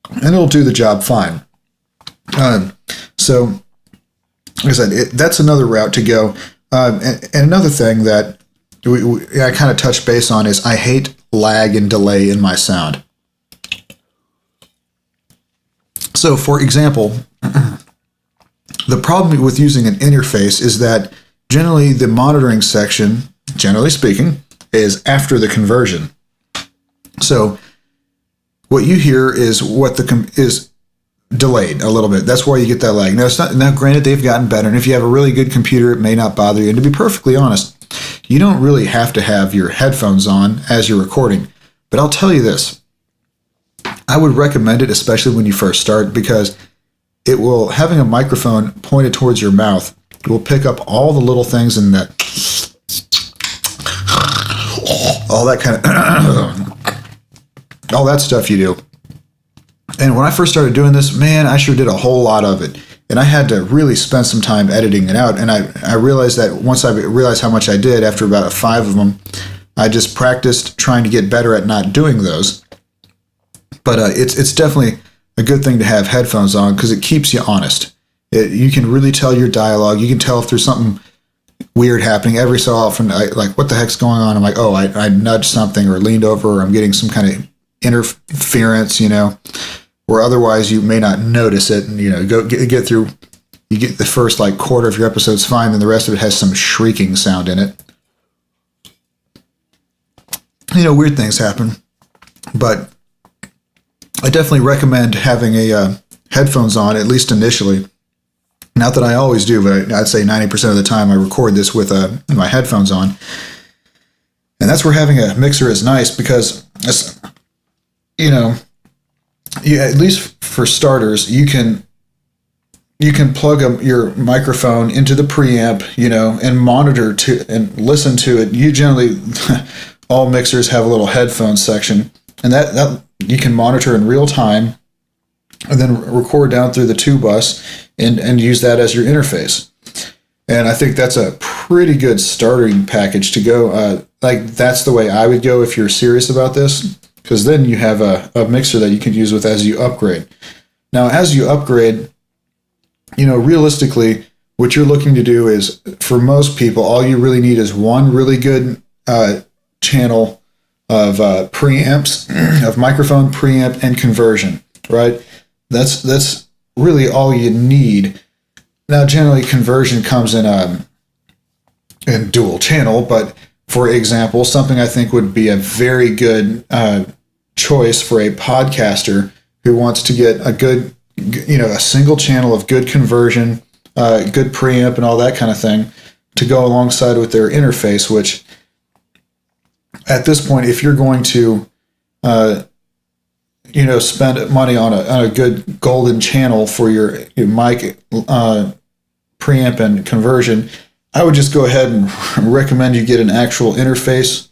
and it'll do the job fine. So, like I said, that's another route to go. And another thing that I kind of touched base on is I hate lag and delay in my sound. So, for example, the problem with using an interface is that generally the monitoring section, generally speaking, is after the conversion. So, what you hear is is delayed a little bit. That's why you get that lag. Now, granted, they've gotten better, and if you have a really good computer, it may not bother you. And to be perfectly honest, you don't really have to have your headphones on as you're recording. But I'll tell you this. I would recommend it, especially when you first start, because having a microphone pointed towards your mouth will pick up all the little things in that, all that kind of, all that stuff you do. And when I first started doing this, man, I sure did a whole lot of it. And I had to really spend some time editing it out. And I realized that once I realized how much I did, after about 5 of them, I just practiced trying to get better at not doing those. But it's definitely a good thing to have headphones on because it keeps you honest. You can really tell your dialogue. You can tell if there's something weird happening. Every so often, what the heck's going on? I'm like, I nudged something or leaned over, or I'm getting some kind of interference, or otherwise you may not notice it, and get through. You get the first like quarter of your episodes fine, then the rest of it has some shrieking sound in it. Weird things happen, but I definitely recommend having a headphones on, at least initially. Not that I always do, but I'd say 90% of the time I record this with my headphones on. And that's where having a mixer is nice because, at least for starters, you can plug your microphone into the preamp, and monitor to and listen to it. You generally, all mixers have a little headphone section, and that you can monitor in real time, and then record down through the 2-bus and use that as your interface. And I think that's a pretty good starting package to go. That's the way I would go if you're serious about this, because then you have a mixer that you can use with as you upgrade. Now, as you upgrade, realistically, what you're looking to do is, for most people, all you really need is one really good channel of preamps, of microphone, preamp, and conversion, right? That's really all you need. Now, generally, conversion comes in dual channel, but for example, something I think would be a very good choice for a podcaster who wants to get a good, a single channel of good conversion, good preamp, and all that kind of thing to go alongside with their interface, which at this point, if you're going to spend money on a good golden channel for your mic, preamp, and conversion, I would just go ahead and recommend you get an actual interface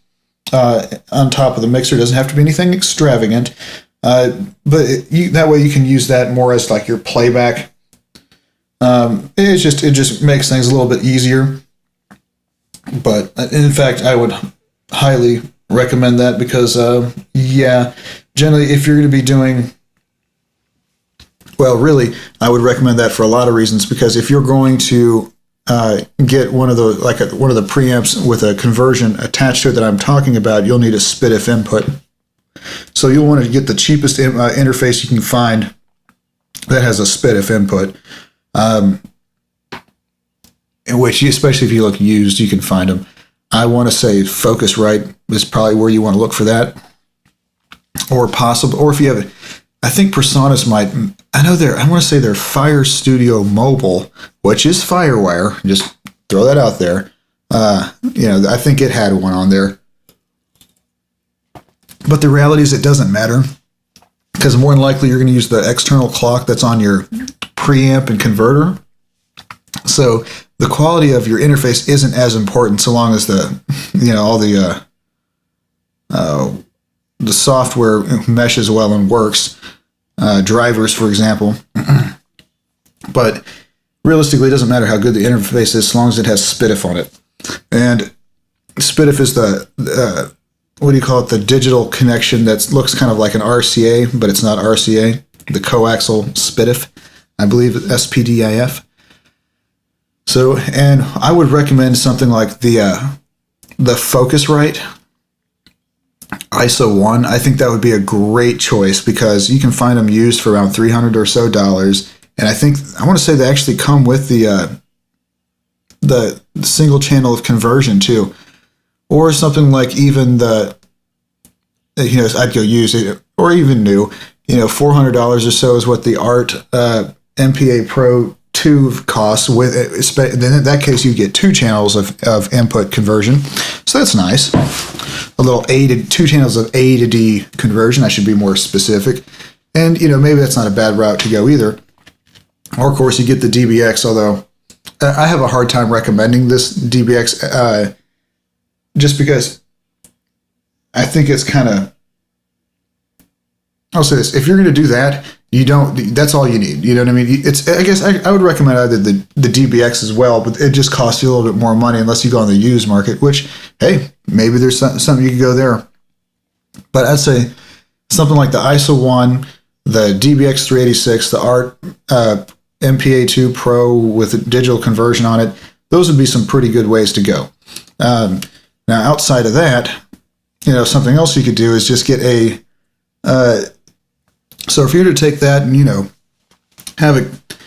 on top of the mixer. It doesn't have to be anything extravagant, but that way you can use that more as like your playback. It just makes things a little bit easier. But in fact, I would highly recommend that because, generally, if you're going to be doing, really, I would recommend that for a lot of reasons. Because if you're going to get one of the preamps with a conversion attached to it that I'm talking about, you'll need a SPDIF input. So you'll want to get the cheapest interface you can find that has a SPDIF input. In which, especially if you look used, you can find them. I want to say Focusrite is probably where you want to look for that. Or if you have, I think Presonus might, I want to say they're Firestudio Mobile, which is Firewire. Just throw that out there. I think it had one on there. But the reality is it doesn't matter, because more than likely you're going to use the external clock that's on your preamp and converter. So the quality of your interface isn't as important so long as all the software meshes well and works, drivers, for example. But realistically, it doesn't matter how good the interface is as long as it has SPDIF on it. And SPDIF is the the digital connection that looks kind of like an RCA, but it's not RCA. The coaxial SPDIF, I believe, SPDIF. So, and I would recommend something like the Focusrite ISO 1. I think that would be a great choice because you can find them used for around $300 or so. And I want to say they actually come with the single channel of conversion too. Or something like even I'd go use it, or even new, $400 or so is what the Art MPA Pro 2 costs. Then in that case, you get 2 channels of input conversion. So that's nice. A little 2 channels of A to D conversion. I should be more specific. And, maybe that's not a bad route to go either. Or, of course, you get the DBX, although I have a hard time recommending this DBX just because I think it's kind of, I'll say this, if you're going to do that, that's all you need. You know what I mean? I guess I would recommend either the DBX as well, but it just costs you a little bit more money unless you go on the used market, which, hey, maybe there's something you could go there. But I'd say something like the ISO 1, the DBX 386, the Art MPA2 Pro with digital conversion on it, those would be some pretty good ways to go. Now, outside of that, something else you could do is just get So if you were to take that and, have it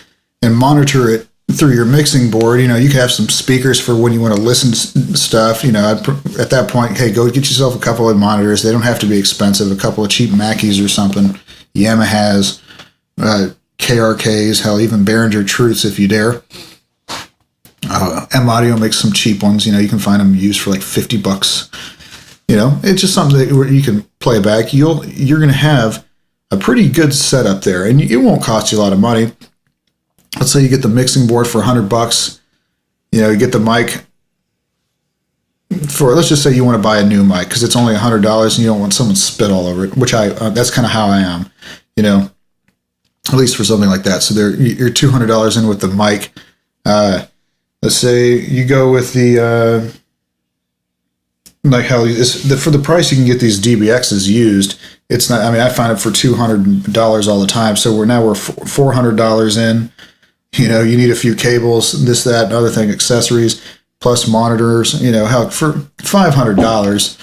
and monitor it through your mixing board, you could have some speakers for when you want to listen to stuff. At that point, hey, go get yourself a couple of monitors. They don't have to be expensive. A couple of cheap Mackies or something, Yamahas, KRKs, hell, even Behringer Truths if you dare. M Audio makes some cheap ones. You can find them used for like $50. It's just something that you can play back. You're going to have a pretty good setup there, and it won't cost you a lot of money. Let's say you get the mixing board for $100. You get the mic for, let's just say you want to buy a new mic because it's only $100 and you don't want someone spit all over it, which that's kind of how I am, at least for something like that. So you're $200 in with the mic. Let's say you go with the, like how for the price you can get these DBXs used. It's not, I find it for $200 all the time. So we're $400 in. You need a few cables, this, that, and other thing, accessories, plus monitors. Hell, for $500, $500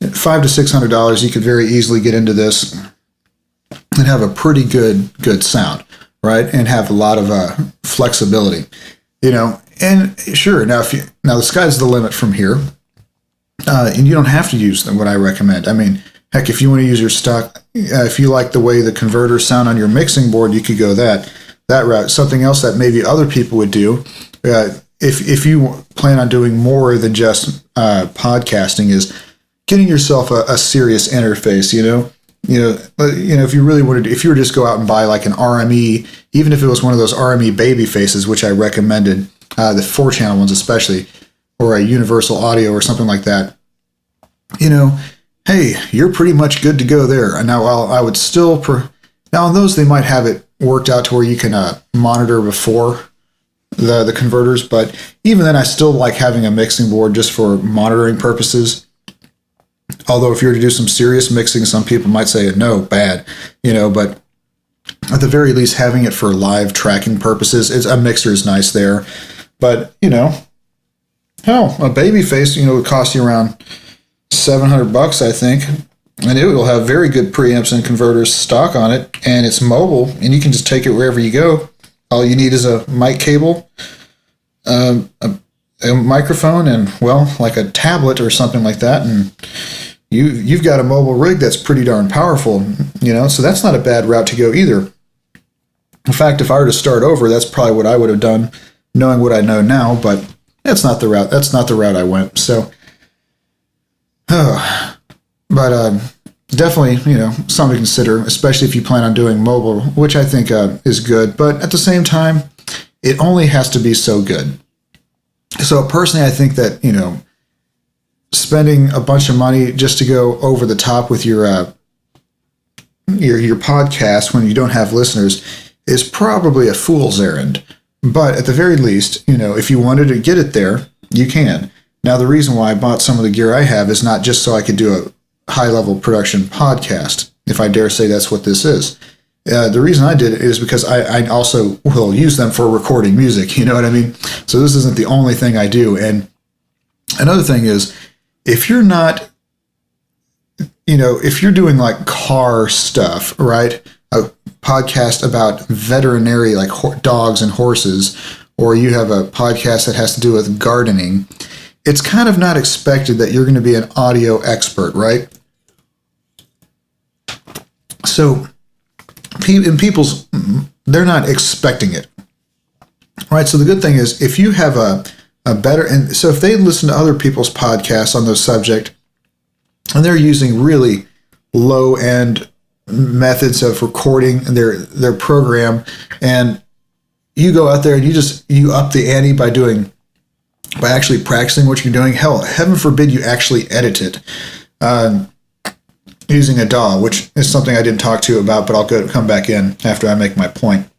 to $600, you could very easily get into this and have a pretty good sound, right? And have a lot of flexibility, And sure, now the sky's the limit from here, and you don't have to use them. What I recommend, heck, if you want to use your stock, if you like the way the converters sound on your mixing board, you could go that route. Something else that maybe other people would do, if you plan on doing more than just podcasting, is getting yourself a serious interface. If you really wanted, if you were just go out and buy like an RME, even if it was one of those RME baby faces, which I recommended, the 4-channel ones especially, or a Universal Audio or something like that, hey, you're pretty much good to go there. And now I would still now on those they might have it worked out to where you can monitor before the converters, but even then I still like having a mixing board just for monitoring purposes. Although if you were to do some serious mixing, some people might say no, bad, but at the very least having it for live tracking purposes, a mixer is nice there. But hell, a baby face would cost you around $700, I think. And it will have very good preamps and converters stock on it, and it's mobile, and you can just take it wherever you go. All you need is a mic cable, a microphone, and, well, like a tablet or something like that, and you've got a mobile rig that's pretty darn powerful, so that's not a bad route to go either. In fact, if I were to start over, that's probably what I would have done, knowing what I know now, but that's not the route I went, so... But definitely, something to consider, especially if you plan on doing mobile, which I think is good. But at the same time, it only has to be so good. So personally, I think that, spending a bunch of money just to go over the top with your podcast when you don't have listeners is probably a fool's errand. But at the very least, if you wanted to get it there, you can. Now, the reason why I bought some of the gear I have is not just so I could do a high-level production podcast, if I dare say that's what this is. The reason I did it is because I also will use them for recording music, you know what I mean? So this isn't the only thing I do. And another thing is, if you're not, if you're doing like car stuff, right? A podcast about veterinary, like dogs and horses, or you have a podcast that has to do with gardening, it's kind of not expected that you're going to be an audio expert, right? So they're not expecting it, right? So the good thing is if you have a better, and so if they listen to other people's podcasts on those subject, and they're using really low-end methods of recording their program, and you go out there and you up the ante by actually practicing what you're doing. Hell, heaven forbid you actually edit it using a DAW, which is something I didn't talk to you about, but I'll come back in after I make my point.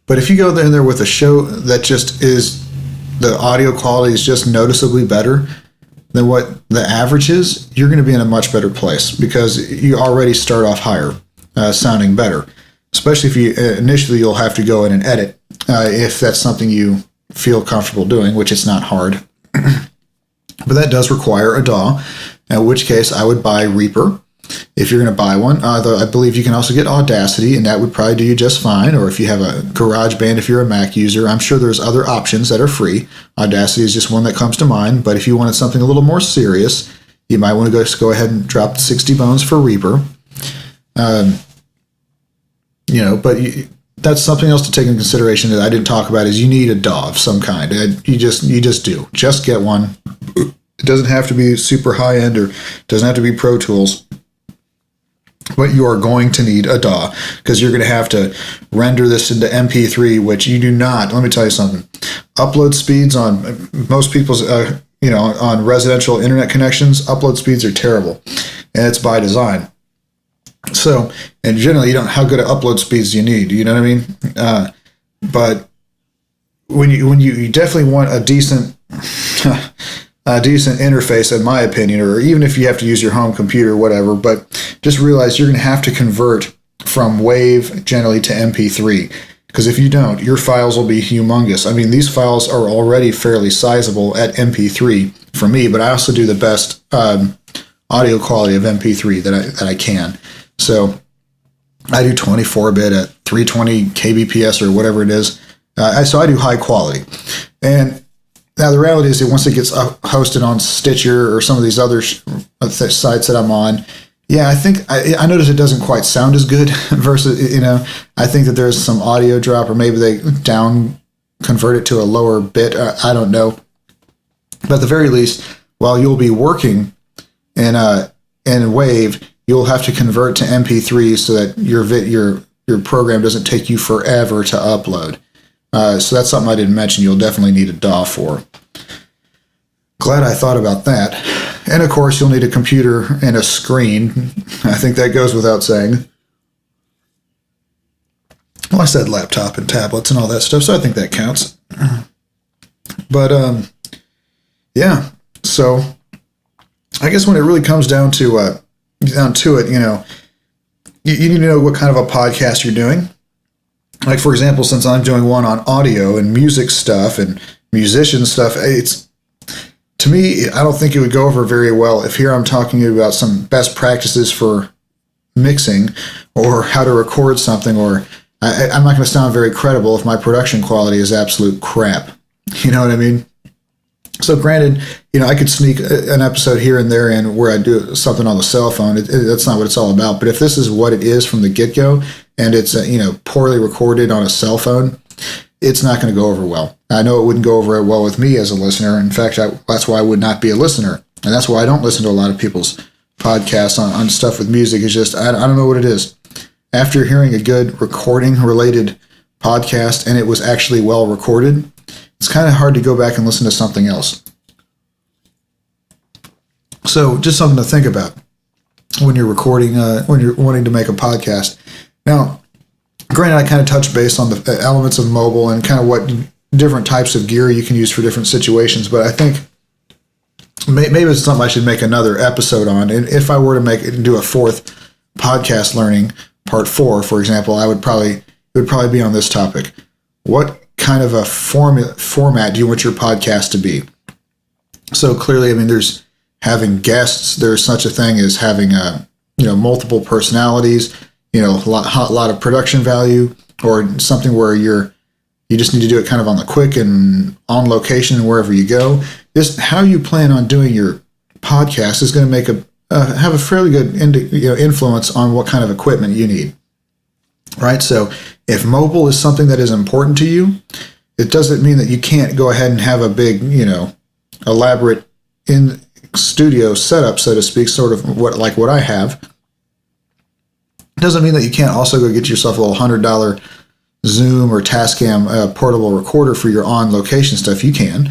But if you go in there with a show that just is, the audio quality is just noticeably better than what the average is, you're going to be in a much better place because you already start off higher, sounding better. Especially if initially you'll have to go in and edit if that's something you feel comfortable doing, which it's not hard. But that does require a DAW, in which case I would buy Reaper. if you're going to buy one. Though I believe you can also get Audacity, and that would probably do you just fine. Or if you have a GarageBand, if you're a Mac user, I'm sure there's other options that are free. Audacity is just one that comes to mind. But if you wanted something a little more serious, you might want to go ahead and drop 60 bones for Reaper. That's something else to take into consideration that I didn't talk about is you need a DAW of some kind. You just do. Just get one. It doesn't have to be super high end or doesn't have to be Pro Tools, but you are going to need a DAW because you're going to have to render this into MP3, which you do not. Let me tell you something. Upload speeds on most people's, on residential internet connections, upload speeds are terrible, and it's by design. So, and generally, how good of upload speeds do you need? You know what I mean? But when you definitely want a decent interface, in my opinion, or even if you have to use your home computer or whatever, but just realize you're going to have to convert from WAV generally to MP3. Because if you don't, your files will be humongous. I mean, these files are already fairly sizable at MP3 for me, but I also do the best audio quality of MP3 that I can. So I do 24-bit at 320 kbps or whatever it is. So I do high quality. And now the reality is that once it gets hosted on Stitcher or some of these other sites that I'm on, yeah, I think I notice it doesn't quite sound as good versus, I think that there's some audio drop, or maybe they convert it to a lower bit. I don't know. But at the very least, while you'll be working in WAV, you'll have to convert to MP3 so that your program doesn't take you forever to upload. So that's something I didn't mention. You'll definitely need a DAW for. Glad I thought about that. And of course, you'll need a computer and a screen. I think that goes without saying. Well, I said laptop and tablets and all that stuff, so I think that counts. But yeah. So I guess when it really comes down to it, you need to know what kind of a podcast you're doing. Like, for example, since I'm doing one on audio and music stuff and musician stuff, to me, I don't think it would go over very well if here I'm talking about some best practices for mixing or how to record something, or I'm not going to sound very credible if my production quality is absolute crap. You know what I mean? So granted, I could sneak an episode here and there in where I do something on the cell phone. That's not what it's all about. But if this is what it is from the get-go, and it's poorly recorded on a cell phone, it's not going to go over well. I know it wouldn't go over well with me as a listener. In fact, that's why I would not be a listener. And that's why I don't listen to a lot of people's podcasts on stuff with music. It's just, I don't know what it is. After hearing a good recording-related podcast and it was actually well recorded, it's kind of hard to go back and listen to something else. So just something to think about when you're recording, when you're wanting to make a podcast. Now, granted, I kind of touched base on the elements of mobile and kind of what different types of gear you can use for different situations, but I think maybe it's something I should make another episode on. And if I were to do a fourth podcast learning, part 4, for example, it would probably be on this topic. What kind of a format do you want your podcast to be? So clearly, there's having guests. There's such a thing as having multiple personalities. A lot of production value, or something where you just need to do it kind of on the quick and on location wherever you go. Just how you plan on doing your podcast is going to have a fairly good influence on what kind of equipment you need. Right? So if mobile is something that is important to you, it doesn't mean that you can't go ahead and have a big, elaborate in studio setup, so to speak, sort of what I have. Doesn't mean that you can't also go get yourself a little $100 Zoom or Tascam portable recorder for your on-location stuff. You can.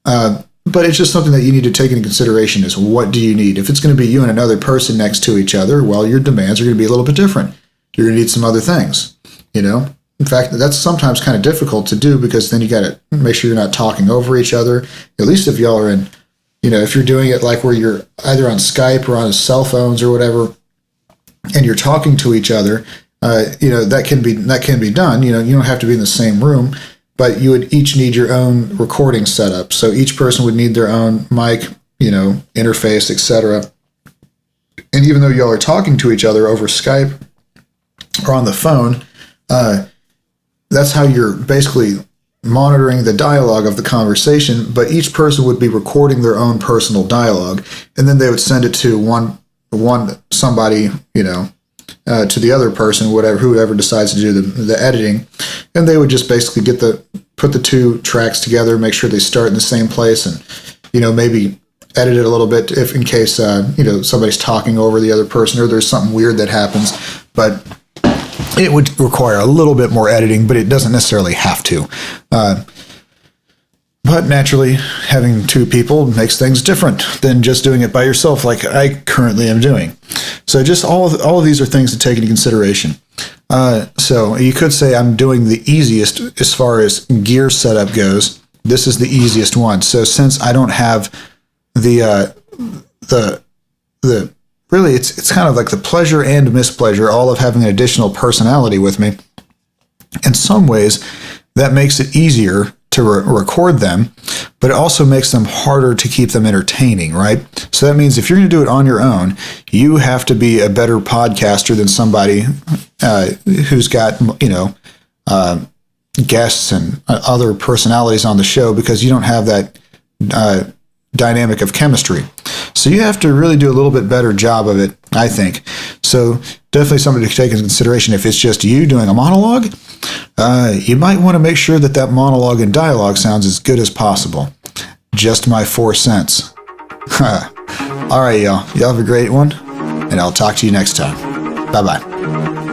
But it's just something that you need to take into consideration is what do you need? If it's going to be you and another person next to each other, well, your demands are going to be a little bit different. You're going to need some other things, In fact, that's sometimes kind of difficult to do because then you got to make sure you're not talking over each other. At least if y'all are in, if you're doing it like where you're either on Skype or on cell phones or whatever, and you're talking to each other, that can be done. You don't have to be in the same room, but you would each need your own recording setup. So each person would need their own mic, interface, etc. And even though y'all are talking to each other over Skype or on the phone, that's how you're basically monitoring the dialogue of the conversation, but each person would be recording their own personal dialogue, and then they would send it to somebody, to the other person, whoever decides to do the editing, and they would just basically put the two tracks together, make sure they start in the same place, and maybe edit it a little bit if in case somebody's talking over the other person or there's something weird that happens. But it would require a little bit more editing, but it doesn't necessarily have to. But naturally, having two people makes things different than just doing it by yourself like I currently am doing. So just all of these are things to take into consideration. So you could say I'm doing the easiest as far as gear setup goes. This is the easiest one. So since I don't have the really, it's kind of like the pleasure and mispleasure, all of having an additional personality with me. In some ways, that makes it easier to record them, but it also makes them harder to keep them entertaining, right? So that means if you're going to do it on your own, you have to be a better podcaster than somebody who's got, guests and other personalities on the show, because you don't have that dynamic of chemistry. So you have to really do a little bit better job of it, I think. So definitely something to take into consideration. If it's just you doing a monologue, you might want to make sure that monologue and dialogue sounds as good as possible. Just my 4 cents. All right, y'all. Y'all have a great one, and I'll talk to you next time. Bye-bye.